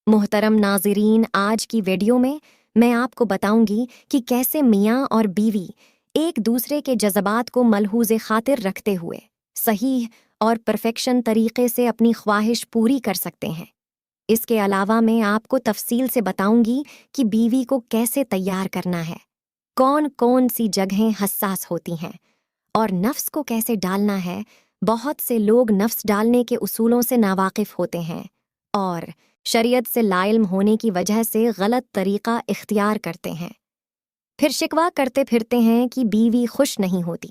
محترم ناظرین، آج کی ویڈیو میں میں آپ کو بتاؤں گی کہ کیسے میاں اور بیوی ایک دوسرے کے جذبات کو ملحوظ خاطر رکھتے ہوئے صحیح اور پرفیکشن طریقے سے اپنی خواہش پوری کر سکتے ہیں۔ اس کے علاوہ میں آپ کو تفصیل سے بتاؤں گی کہ بیوی کو کیسے تیار کرنا ہے، کون کون سی جگہیں حساس ہوتی ہیں اور نفس کو کیسے ڈالنا ہے۔ بہت سے لوگ نفس ڈالنے کے اصولوں سے ناواقف ہوتے ہیں اور شریعت سے لاعلم ہونے کی وجہ سے غلط طریقہ اختیار کرتے ہیں، پھر شکوہ کرتے پھرتے ہیں کہ بیوی خوش نہیں ہوتی۔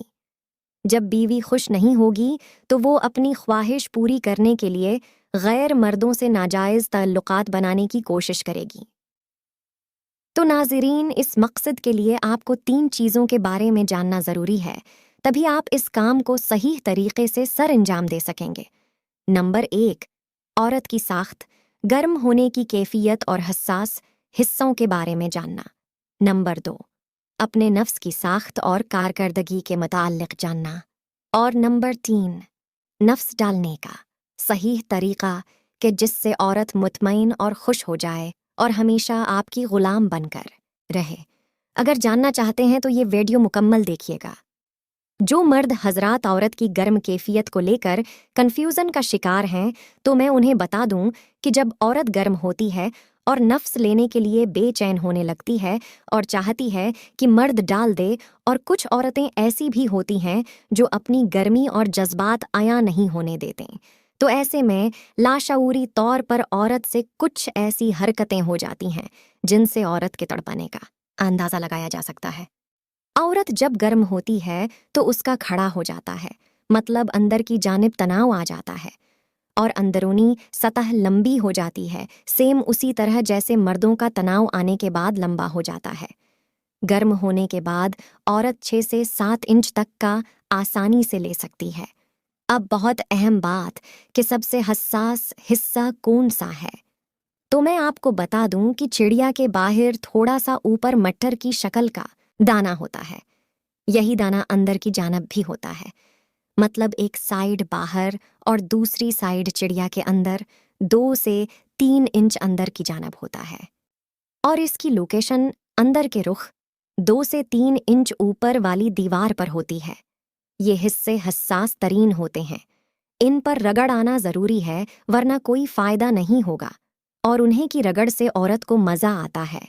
جب بیوی خوش نہیں ہوگی تو وہ اپنی خواہش پوری کرنے کے لیے غیر مردوں سے ناجائز تعلقات بنانے کی کوشش کرے گی۔ تو ناظرین، اس مقصد کے لیے آپ کو 3 چیزوں کے بارے میں جاننا ضروری ہے، تبھی آپ اس کام کو صحیح طریقے سے سر انجام دے سکیں گے۔ نمبر 1، عورت کی ساخت، گرم ہونے کی کیفیت اور حساس حصوں کے بارے میں جاننا۔ نمبر 2، اپنے نفس کی ساخت اور کارکردگی کے متعلق جاننا۔ اور نمبر 3، نفس ڈالنے کا صحیح طریقہ کہ جس سے عورت مطمئن اور خوش ہو جائے اور ہمیشہ آپ کی غلام بن کر رہے۔ اگر جاننا چاہتے ہیں تو یہ ویڈیو مکمل دیکھیے گا۔ جو مرد حضرات عورت کی گرم کیفیت کو لے کر کنفیوژن کا شکار ہیں، تو میں انہیں بتا دوں کہ جب عورت گرم ہوتی ہے اور نفس لینے کے لیے بے چین ہونے لگتی ہے اور چاہتی ہے کہ مرد ڈال دے، اور کچھ عورتیں ایسی بھی ہوتی ہیں جو اپنی گرمی اور جذبات عیاں نہیں ہونے دیتے، تو ایسے میں لاشعوری طور پر عورت سے کچھ ایسی حرکتیں ہو جاتی ہیں جن سے عورت کے تڑپنے کا اندازہ لگایا جا سکتا ہے۔ عورت جب گرم ہوتی ہے تو اس کا کھڑا ہو جاتا ہے، مطلب اندر کی جانب تناؤ آ جاتا ہے اور اندرونی سطح لمبی ہو جاتی ہے، سیم اسی طرح جیسے مردوں کا تناؤ آنے کے بعد لمبا ہو جاتا ہے۔ گرم ہونے کے بعد عورت 6 سے 7 انچ تک کا آسانی سے لے سکتی ہے۔ اب بہت اہم بات کہ سب سے حساس حصہ کون سا ہے، تو میں آپ کو بتا دوں کہ چڑیا کے باہر تھوڑا سا اوپر مٹر کی شکل کا دانہ ہوتا ہے، یہی دانہ اندر کی جانب بھی ہوتا ہے، مطلب ایک سائیڈ باہر اور دوسری سائیڈ چڑیا کے اندر 2 سے 3 انچ اندر کی جانب ہوتا ہے، اور اس کی لوکیشن اندر کے رخ 2 سے 3 انچ اوپر والی دیوار پر ہوتی ہے۔ یہ حصے حساس ترین ہوتے ہیں، ان پر رگڑ آنا ضروری ہے ورنہ کوئی فائدہ نہیں ہوگا، اور انہیں کی رگڑ سے عورت کو مزہ آتا ہے۔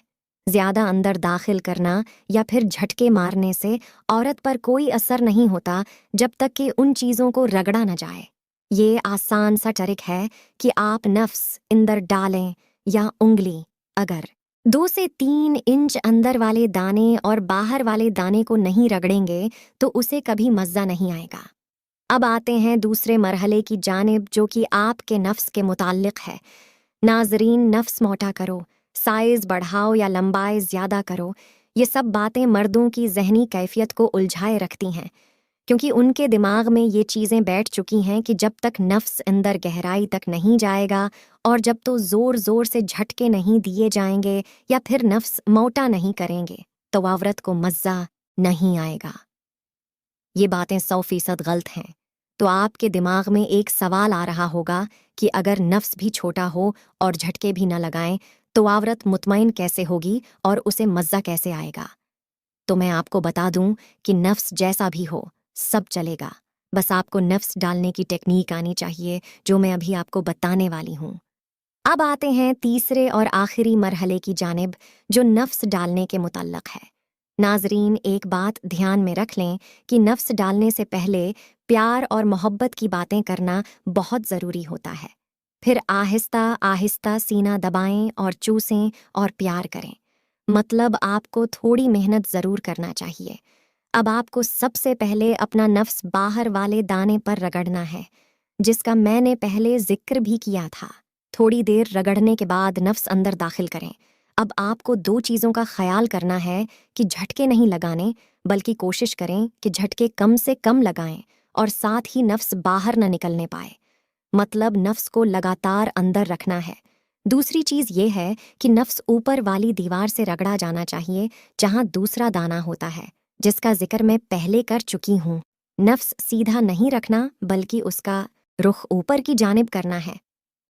زیادہ اندر داخل کرنا یا پھر جھٹکے مارنے سے عورت پر کوئی اثر نہیں ہوتا جب تک کہ ان چیزوں کو رگڑا نہ جائے۔ یہ آسان سا ٹرک ہے کہ آپ نفس اندر ڈالیں یا انگلی اگر 2 سے 3 انچ اندر والے دانے اور باہر والے دانے کو نہیں رگڑیں گے تو اسے کبھی مزہ نہیں آئے گا۔ اب آتے ہیں دوسرے مرحلے کی جانب، جو کہ آپ کے نفس کے متعلق ہے۔ ناظرین، نفس موٹا کرو، سائز بڑھاؤ یا لمبائی زیادہ کرو، یہ سب باتیں مردوں کی ذہنی کیفیت کو الجھائے رکھتی ہیں، کیونکہ ان کے دماغ میں یہ چیزیں بیٹھ چکی ہیں کہ جب تک نفس اندر گہرائی تک نہیں جائے گا اور جب تو زور زور سے جھٹکے نہیں دیے جائیں گے یا پھر نفس موٹا نہیں کریں گے تو عورت کو مزہ نہیں آئے گا۔ یہ باتیں 100% غلط ہیں۔ تو آپ کے دماغ میں ایک سوال آ رہا ہوگا کہ اگر نفس بھی چھوٹا ہو اور جھٹکے بھی نہ لگائیں تو عورت مطمئن کیسے ہوگی اور اسے مزہ کیسے آئے گا؟ تو میں آپ کو بتا دوں کہ نفس جیسا بھی ہو سب چلے گا، بس آپ کو نفس ڈالنے کی ٹیکنیک آنی چاہیے، جو میں ابھی آپ کو بتانے والی ہوں۔ اب آتے ہیں تیسرے اور آخری مرحلے کی جانب، جو نفس ڈالنے کے متعلق ہے۔ ناظرین، ایک بات دھیان میں رکھ لیں کہ نفس ڈالنے سے پہلے پیار اور محبت کی باتیں کرنا بہت ضروری ہوتا ہے، پھر آہستہ آہستہ سینہ دبائیں اور چوسیں اور پیار کریں، مطلب آپ کو تھوڑی محنت ضرور کرنا چاہیے۔ اب آپ کو سب سے پہلے اپنا نفس باہر والے دانے پر رگڑنا ہے، جس کا میں نے پہلے ذکر بھی کیا تھا۔ تھوڑی دیر رگڑنے کے بعد نفس اندر داخل کریں۔ اب آپ کو 2 چیزوں کا خیال کرنا ہے کہ جھٹکے نہیں لگانے، بلکہ کوشش کریں کہ جھٹکے کم سے کم لگائیں اور ساتھ ہی نفس باہر نہ نکلنے پائے، مطلب نفس کو لگاتار اندر رکھنا ہے۔ دوسری چیز یہ ہے کہ نفس اوپر والی دیوار سے رگڑا جانا چاہیے جہاں دوسرا دانہ ہوتا ہے، جس کا ذکر میں پہلے کر چکی ہوں۔ نفس سیدھا نہیں رکھنا بلکہ اس کا رخ اوپر کی جانب کرنا ہے۔